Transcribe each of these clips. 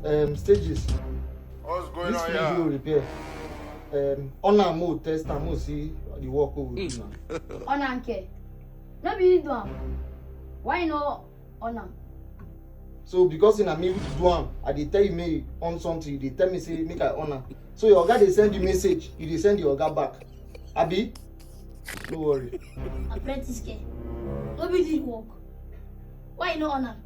Stages. What's going This on fridge no here? repair. On am mo test am mo see the work we do now. On anke. No be you do am. Why no on am? So because in a me do am, I dey tell you me on something, you dey tell me say make I on am. So your oga dey send you message, you dey send your oga back. Abi? No worry. Apprentice care. No be this work. Why you no on am?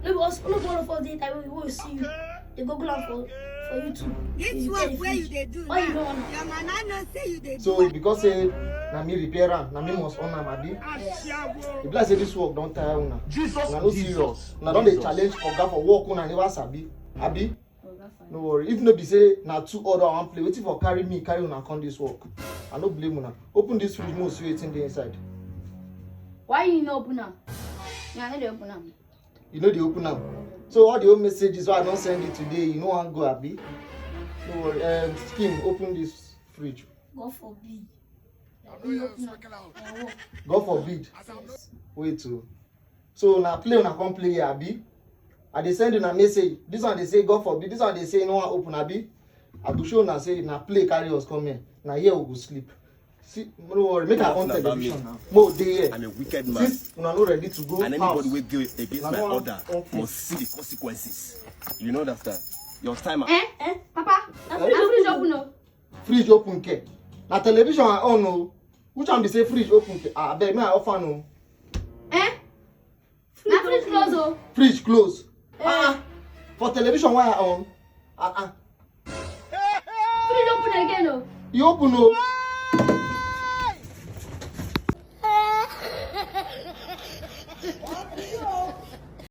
No be us, no be all of us dey time we will see you. They Google am for YouTube. This work where you dey do Why you now, no on am? your mama no say you dey do So am. because say na me repair am, na me must on am, abi? Asiago. E be like say this work don tire una. Jesus, Una no serious. Una don dey challenge oga for work una never sabi. Abi? Oga fine. No worry. If no be say na two order I wan play, wetin for carry me carry una come this work? I no blame una. Open this fridge, mo see wetin dey inside. Why you no open am? Me I no dey open am. You know dey open am. So all the old messages wey I don send you today, you no wan go abi? No worry. Skin, open this fridge. God forbid. God forbid. Wait o. So na play una come play here abi? I dey send una message. This one dey say God forbid. This one dey say no wan open abi? I go show una say na play carry us come here. Na here we go sleep. See, no worry. Make I on television now. Mo dey here. I'm a wicked man, Since una no ready to go and house. anybody who go against Na my no wan order on play. must see the consequences. You know that. Your time. Papa, na fridge open o. Fridge open ke. Na television I on o. Which one be say fridge open ke? Ah, abeg, may I off am o. Na fridge close o. Fridge close. For television why I on? Fridge open again o. E open o.